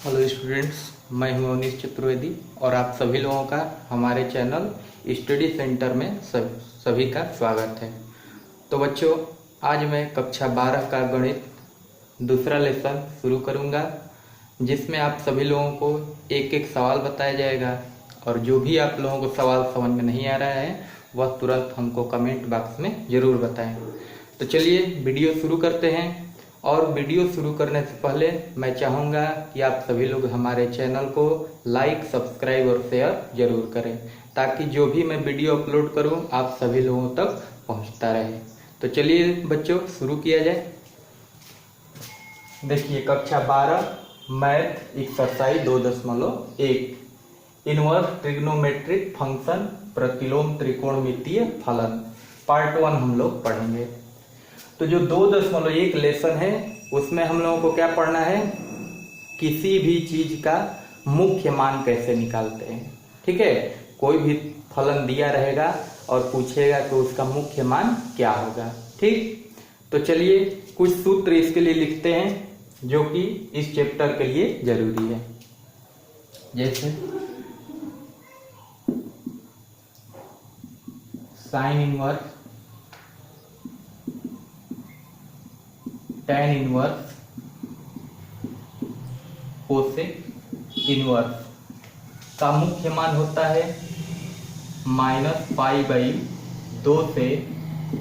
Hello students, मैं हूं अवनीश चतुर्वेदी और आप सभी लोगों का हमारे चैनल स्टडी सेंटर में सभी का स्वागत है। तो बच्चों, आज मैं कक्षा 12 का गणित दूसरा लेसन शुरू करूंगा, जिसमें आप सभी लोगों को एक एक सवाल बताया जाएगा और जो भी आप लोगों को सवाल समझ में नहीं आ रहा है वह तुरंत हमको कमेंट बॉक्स में ज़रूर बताएं। तो चलिए वीडियो शुरू करते हैं। और वीडियो शुरू करने से पहले मैं चाहूँगा कि आप सभी लोग हमारे चैनल को लाइक, सब्सक्राइब और शेयर जरूर करें, ताकि जो भी मैं वीडियो अपलोड करूं आप सभी लोगों तक पहुंचता रहे। तो चलिए बच्चों, शुरू किया जाए। देखिए, कक्षा 12 math exercise 2.1 inverse trigonometric function प्रतिलोम त्रिकोणमितीय फलन पार्ट 1 हम लोग पढ़ेंगे। तो जो 2.1 लेसन है उसमें हम लोगों को क्या पढ़ना है, किसी भी चीज का मुख्य मान कैसे निकालते हैं। ठीक है, कोई भी फलन दिया रहेगा और पूछेगा कि उसका मुख्य मान क्या होगा। ठीक, तो चलिए कुछ सूत्र इसके लिए लिखते हैं जो कि इस चैप्टर के लिए जरूरी है। जैसे sine inverse, tan inverse, cosec inverse का मुख्य मान होता है -π/2 से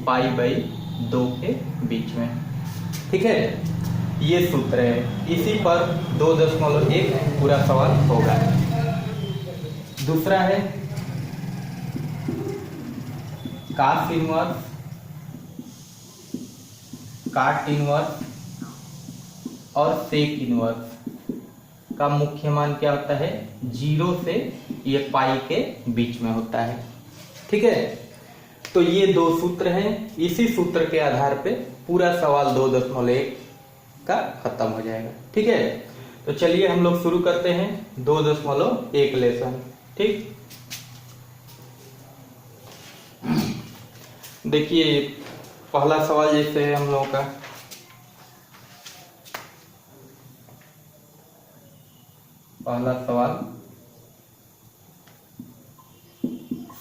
π/2 के बीच में। ठीक है, ये सूत्र है, इसी पर 2.1 पूरा सवाल होगा। दूसरा है कास इनवर्स, काट इनवर्स और सेक इनवर्स का मुख्य मान क्या होता है, 0 से ये पाई के बीच में होता है। ठीक है, तो ये दो सूत्र हैं, इसी सूत्र के आधार पे पूरा सवाल 2.1 का खत्म हो जाएगा। ठीक है, तो चलिए हम लोग शुरू करते हैं 2.1 लेसन। ठीक, देखिए पहला सवाल जैसे है हम लोगों का, पहला सवाल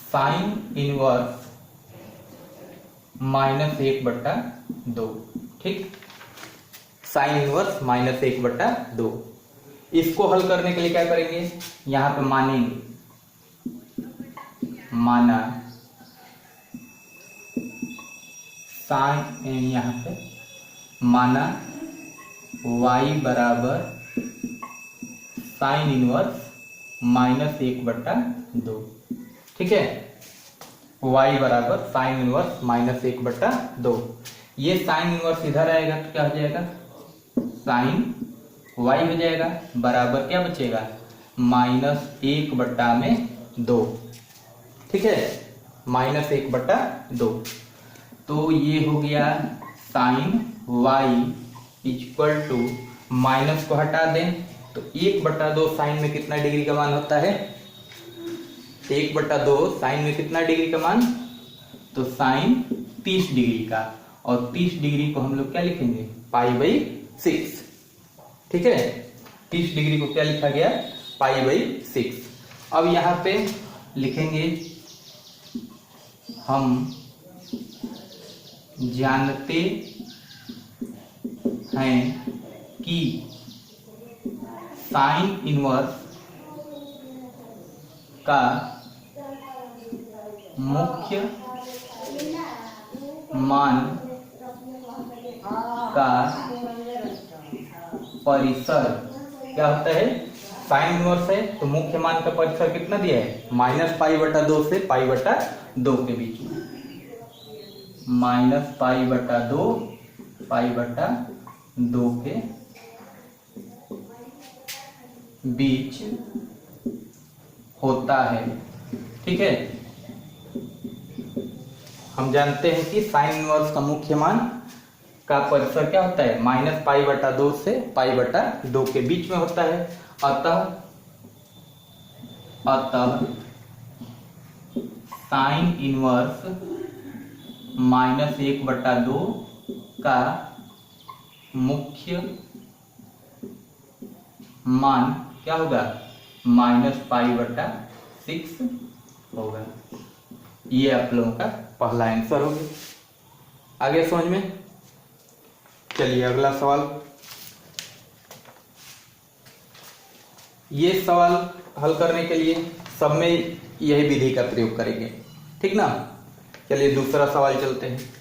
साइन इनवर्स -1/2। ठीक, साइन इनवर्स -1/2। इसको हल करने के लिए क्या करेंगे, यहां पे मानेंगे, माना साइन, यहाँ पे माना y बराबर साइन इनवर्स -1/2। ठीक है, y बराबर साइन इनवर्स -1/2। ये साइन इनवर्स इधर आएगा तो क्या हो जाएगा, साइन y हो जाएगा, बराबर क्या बचेगा, -1/2। ठीक है, -1/2। तो ये हो गया sine y equal to, minus को हटा दें तो 1/2 साइन में कितना डिग्री का मान होता है, 1/2 साइन में कितना डिग्री का मान, तो साइन 30 डिग्री का, और 30 डिग्री को हम लोग क्या लिखेंगे, π/6। ठीक है, 30 डिग्री को क्या लिखा गया, π/6। अब यहां पे लिखेंगे हम जानते हैं कि साइन इनवर्स का मुख्य मान का परिसर क्या होता है, साइन इनवर्स है तो मुख्य मान का परिसर कितना दिया है, -π/2 से π/2 के बीच में, -π/2 π/2 के बीच होता है। ठीक है, हम जानते हैं कि साइन इनवर्स का मुख्य मान का परिसर क्या होता है, -π/2 से π/2 के बीच में होता है। अतः साइन इनवर्स -1/2 का मुख्य मान क्या होगा, -π/6 होगा। ये आप लोगों का पहला आंसर हो गया। आगे समझ में। चलिए अगला सवाल। ये सवाल हल करने के लिए सब में यही विधि का प्रयोग करेंगे, ठीक ना। चलिए दूसरा सवाल चलते हैं।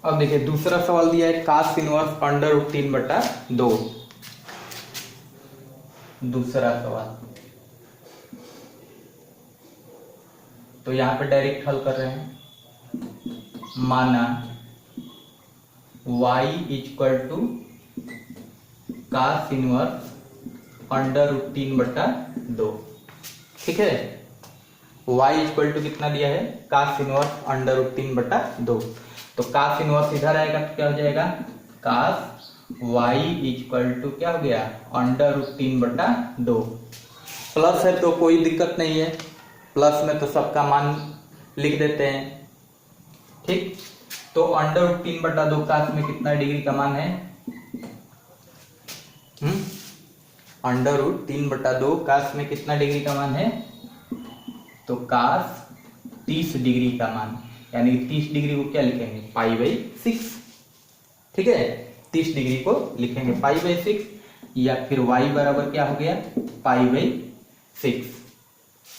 अब देखिए दूसरा सवाल दिया है cos इनवर्स √3/2। दूसरा सवाल तो यहां पे डायरेक्ट हल कर रहे हैं। माना y = cos इनवर्स √3/2, ठीक है। y = कितना दिया है, cos इनवर्स √3/2। तो cos इनवर्स इधर आएगा तो क्या हो जाएगा, cos y = क्या हो गया, √3/2। प्लस है तो कोई दिक्कत नहीं है, प्लस में तो सबका मान लिख देते हैं, ठीक। तो √3/2 cos में कितना डिग्री का मान है, √3/2 cos में कितना डिग्री का मान है, तो cos 30 डिग्री का मान, यानी 30 डिग्री को क्या लिखेंगे, π/6, ठीक है। 30 डिग्री को लिखेंगे π/6, या फिर y बराबर क्या हो गया, π/6,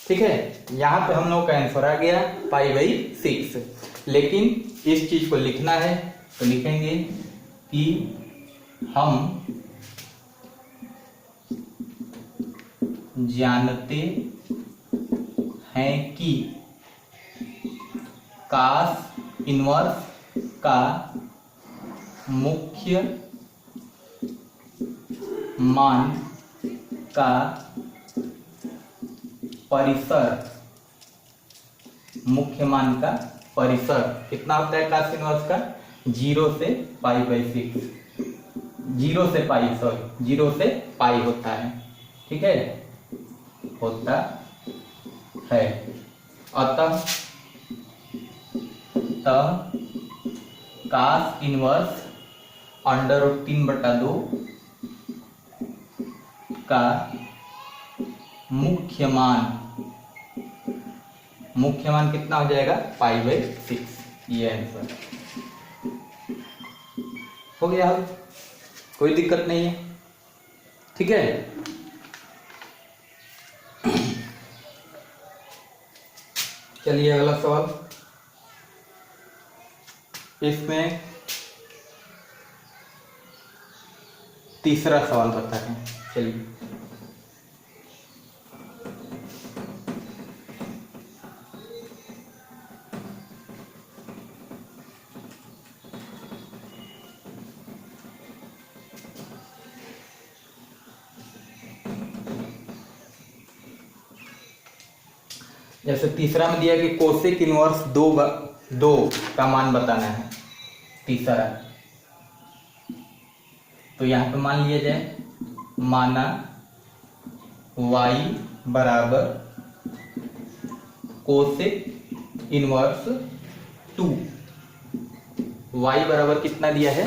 ठीक है। यहां पे हम लोग का आंसर आ गया π/6। लेकिन इस चीज को लिखना है तो लिखेंगे कि हम जानते हैं कि cos इनवर्स का मुख्य मान का परिसर, मुख्य मान का परिसर कितना होता है cos इनवर्स का, 0 से π/6, 0 से π होता है, ठीक है, होता है। अतः cos इनवर्स √3/2 का मुख्य मान कितना हो जाएगा, π/6। ये आंसर हो गया, कोई दिक्कत नहीं है, ठीक है। चलिए अगला सवाल। इसमें तीसरा सवाल बताते हैं। चलिए जैसे तीसरा में दिया कि कोसेक इनवर्स 2 का मान बताना है, तीसरा। तो यहां पे मान लिया जाए, माना y बराबर कोसेक इनवर्स 2, y बराबर कितना दिया है,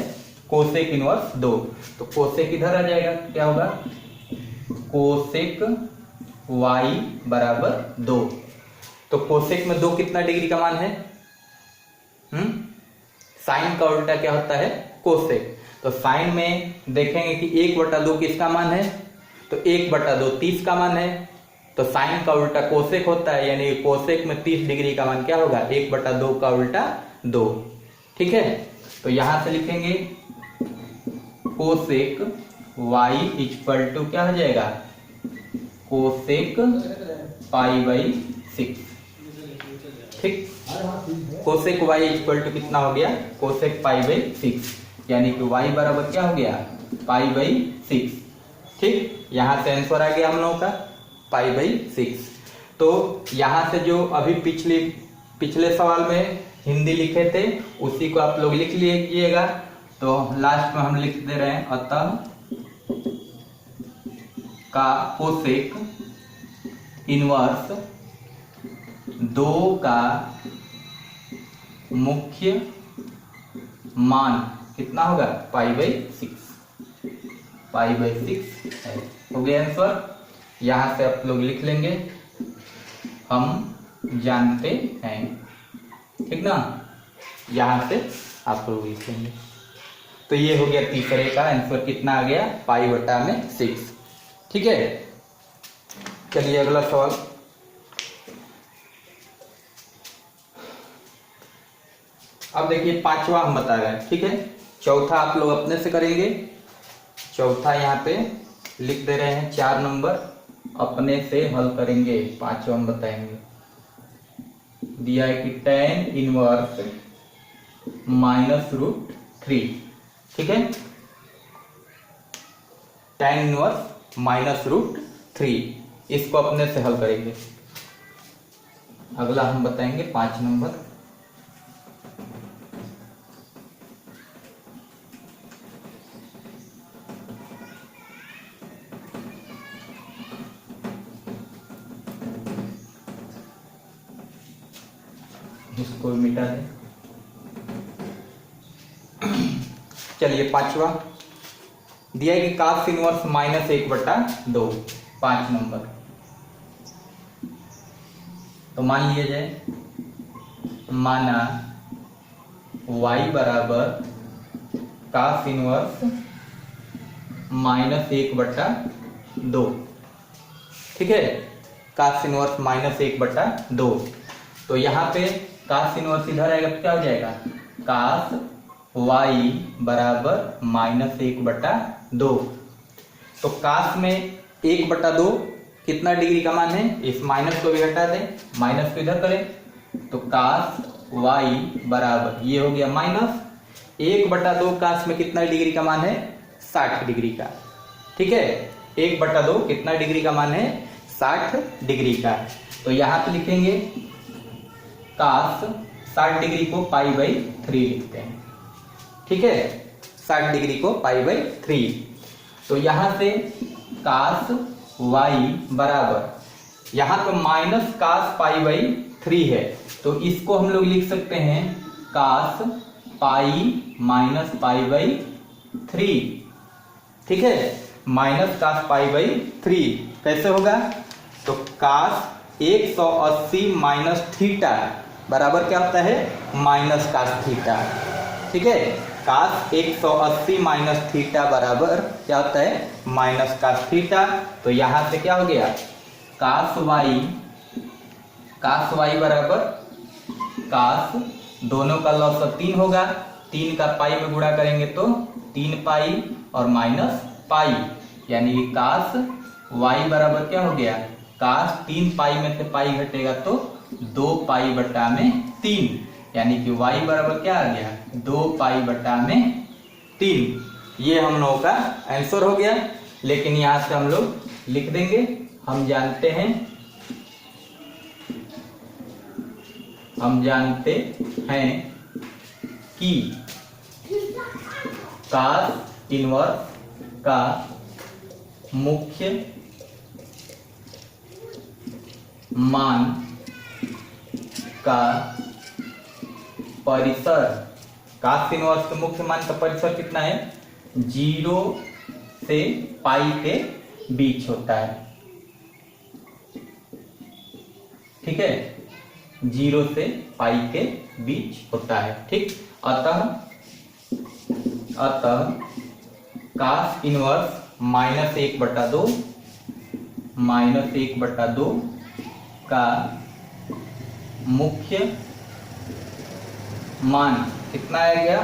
कोसेक इनवर्स 2। तो कोसेक इधर आ जाएगा, क्या होगा, कोसेक y बराबर 2। तो कोसेक में 2 कितना डिग्री का मान है, साइन का उल्टा क्या होता है, कोसेक। तो साइन में देखेंगे कि 1/2 किसका मान है, तो 1/2 30 का मान है। तो साइन का उल्टा कोसेक होता है, यानी कोसेक में 30 डिग्री का मान क्या होगा, 1/2 का उल्टा 2, ठीक है। तो यहां से लिखेंगे कोसेक y = क्या हो जाएगा, कोसेक π/6, ठीक। कोसेक y = कितना हो गया, कोसेक π/6, यानी कि y बराबर क्या हो गया, π/6, ठीक। यहां से आंसर आ गया हम लोगों का π/6। तो यहाँ से जो अभी पिछले सवाल में हिंदी लिखे थे उसी को आप लोग लिख लीजिएगा। तो लास्ट में हम लिख दे रहे हैं, अतः का कोसेक इनवर्स 2 का मुख्य मान कितना होगा, π/6 है। हो गया आंसर। यहां से आप लोग लिख लेंगे, हम जानते हैं, ठीक ना। यहां से आप लोग लिख लेंगे। तो ये हो गया तीसरे का आंसर, कितना आ गया, π/6। ठीक है, चलिए अगला सवाल। अब देखिए पांचवा हम बता रहे हैं, ठीक है। चौथा आप लोग अपने से करेंगे। चौथा यहाँ पे लिख दे रहे हैं, 4 नंबर अपने से हल करेंगे। पांचवा हम बताएंगे, दिया है कि tan इनवर्स -√3, ठीक है। tan इनवर्स -√3, इसको अपने से हल करेंगे। अगला हम बताएंगे 5 नंबर। इसको मिटा दें। चलिए पांचवा दिया है कि cos इनवर्स -1/2, 5 नंबर। तो मान लिया जाए, माना y बराबर cos इनवर्स -1/2, ठीक है। cos inverse -1/2। तो यहाँ पे cos इनवर्स इधर आएगा तो क्या हो जाएगा, cos y बराबर -1/2। तो cos में 1/2 कितना डिग्री का मान है, इस माइनस को भी हटा दें, माइनस को इधर करें। तो cos y बराबर, ये हो गया -1/2, cos में कितना डिग्री का मान है, 60 डिग्री का, ठीक है। 1/2 कितना डिग्री का मान है, 60 डिग्री का। तो यहाँ पे लिखेंगे cos 60 डिग्री को π/3 लिखते हैं, ठीक है। 60 डिग्री को π/3। तो यहां से cos y बराबर, यहां तो -cos π/3 है, तो इसको हम लोग लिख सकते हैं cos π-π/3, ठीक है। -cos π/3 कैसे होगा, तो cos 180 थीटा बराबर क्या होता है, -cos थीटा, ठीक है। cos 180 थीटा बराबर क्या होता है, -cos थीटा। तो यहां से क्या हो गया, cos y बराबर, cos दोनों का लॉग 3 होगा, 3 का पाई में गुणा करेंगे तो 3 पाई और -पाई, यानी कि cos y बराबर क्या हो गया, cos 3 पाई में से पाई घटेगा तो 2 पाई बटा में 3, यानी कि y बराबर क्या आ गया, 2 पाई बटा में 3। ये हम लोगों का आंसर हो गया। लेकिन यहां से हम लोग लिख देंगे, हम जानते हैं कि cos इनवर्स का मुख्य मान का परिसर, cos इनवर्स के मुख्य मान का परिसर कितना है, 0 से पाई के बीच होता है, ठीक है। 0 से पाई के बीच होता है, ठीक। अतः cos इनवर्स -1/2 का मुख्य मान कितना आएगा,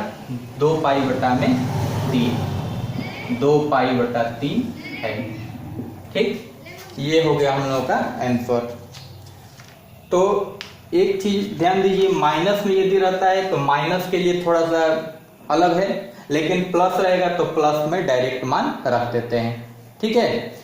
2 पाई बटा में 3, 2 पाई बटा 3 है, ठीक। ये हो गया हम लोगों का आंसर। तो एक चीज ध्यान दीजिए, माइनस में यदि रहता है तो माइनस के लिए थोड़ा सा अलग है, लेकिन प्लस रहेगा तो प्लस में डायरेक्ट मान रख देते हैं, ठीक है।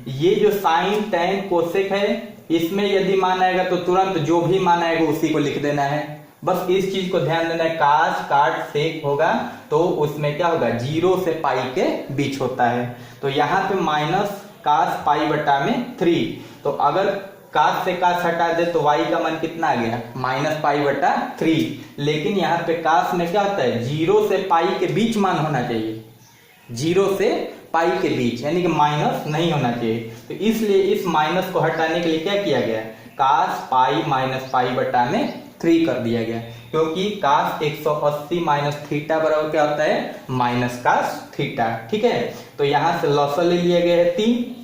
ये जो साइन टैन कोसेक है, इसमें यदि मान आएगा तो तुरंत जो भी मान आएगा उसी को लिख देना है। बस इस चीज को ध्यान देना है, काश काट सेक होगा तो उसमें क्या होगा, 0 से पाई के बीच होता है। तो यहाँ पे माइनस काश पाई बटा में 3, तो अगर काश से काश हटा दे तो y का मान कितना आ गया, माइनस पाई बटा 3। लेकिन यहाँ पे काश में क्या होता है, 0 से पाई के बीच मान होना चाहिए, 0 से पाई के बीच, यानी कि माइनस नहीं होना चाहिए। तो इसलिए इस माइनस को हटाने के लिए क्या किया गया, काश पाई माइनस पाई बटा में 3 कर दिया गया, क्योंकि काश 180 माइनस थीटा बराबर क्या होता है, माइनस काश थीटा। ठीक है, तो यहाँ से लॉसल ले लिया गया है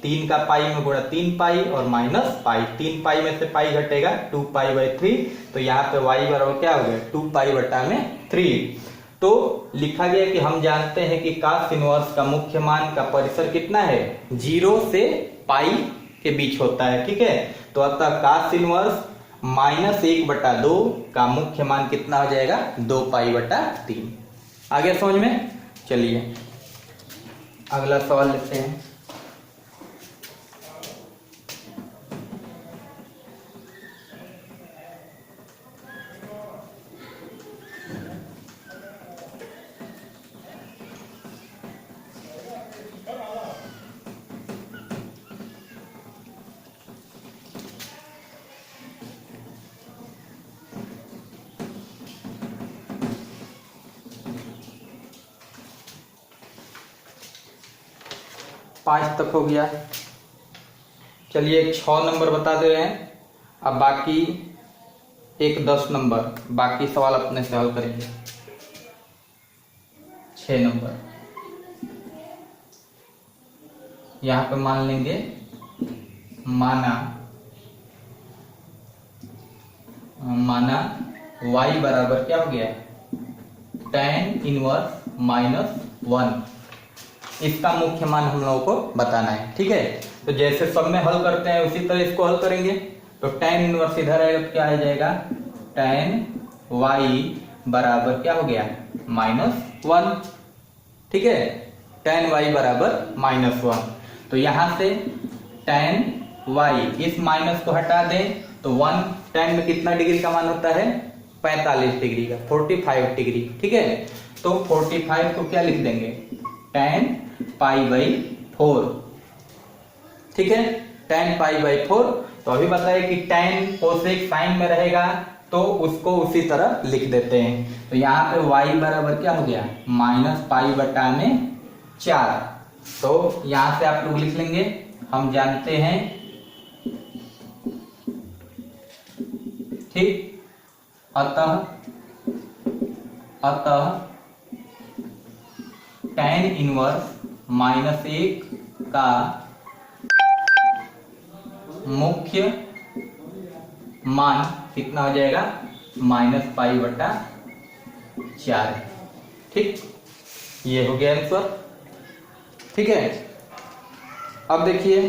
3 का पाई में गुणा 3 पाई और माइनस पाई, 3 पाई में से पाई घटेगा 2 पाई बाई 3, तो यहाँ पे y बराबर क्या हो गया, 2 पाई बटा में 3। तो लिखा गया कि हम जानते हैं कि काश इनवर्स का मुख्य मान का परिसर कितना है, 0 से पाई के बीच होता है। ठीक है, तो अतः काश इनवर्स -1/2 का मुख्य मान कितना हो जाएगा, 2 पाई बटा 3। आगे समझ में, चलिए अगला सवाल लेते हैं। पांच तक हो गया। चलिए 6 नंबर बता दे रहे हैं, अब बाकी एक 10 नंबर, बाकी सवाल अपने से हल करेंगे। 6 नंबर यहाँ पे मान लेंगे, माना y बराबर क्या हो गया, tan इनवर्स -1, इसका मुख्य मान हम लोगों को बताना है। ठीक है, तो जैसे सब में हल करते हैं उसी तरह इसको हल करेंगे। तो tan इनवर्स इधर आएगा तो क्या आ जाएगा, tan y बराबर क्या हो गया, -1। ठीक है, tan y बराबर -1, तो यहां से tan y इस माइनस को हटा दें तो 1 tan में कितना डिग्री का मान होता है, 45 डिग्री का, 45 डिग्री। ठीक है, तो 45 को क्या लिख देंगे, tan पाई बाई 4। ठीक है, tan पाई बाई 4। तो अभी बताया कि tan कोसेक साइन में रहेगा तो उसको उसी तरह लिख देते हैं। तो यहाँ पे y बराबर क्या हो गया, -पाई बटा में 4। तो यहां से आप लोग लिख लेंगे, हम जानते हैं, ठीक, अतः tan इनवर्स -1 का मुख्य मान कितना हो जाएगा, -पाई बटा 4। ठीक, ये हो गया आंसर। ठीक है, अब देखिए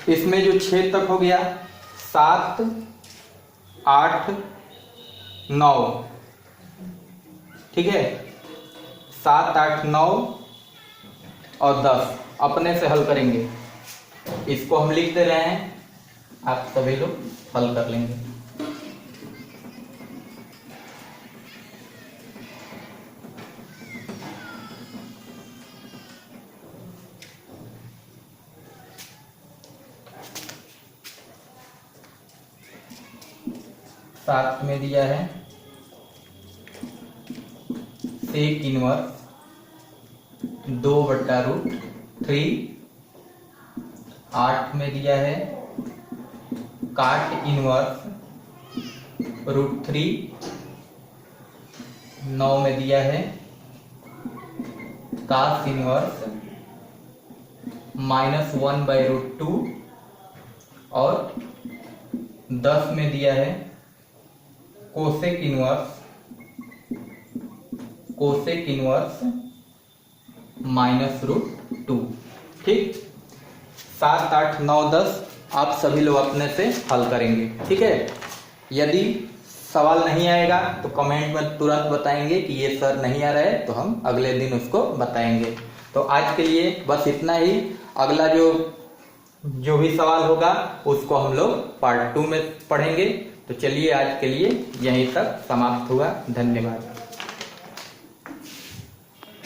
इसमें जो 6 तक हो गया, 7, 8, 9। ठीक है, 7, 8, 9 और 10 अपने से हल करेंगे। इसको हम लिख दे रहे हैं, आप सभी लोग हल कर लेंगे। सात में दिया है सेक इनवर्स 2/√3। 8 में दिया है काट इनवर्स √3। 9 में दिया है कास इनवर्स -1/√2 और 10 में दिया है कोसेक इनवर्स -√2। ठीक, 7, 8, 9, 10 आप सभी लोग अपने से हल करेंगे। ठीक है, यदि सवाल नहीं आएगा तो कमेंट में तुरंत बताएंगे कि ये सर नहीं आ रहा है, तो हम अगले दिन उसको बताएंगे। तो आज के लिए बस इतना ही। अगला जो जो भी सवाल होगा उसको हम लोग पार्ट 2 में पढ़ेंगे। तो चलिए आज के लिए यहीं तक समाप्त हुआ। धन्यवाद।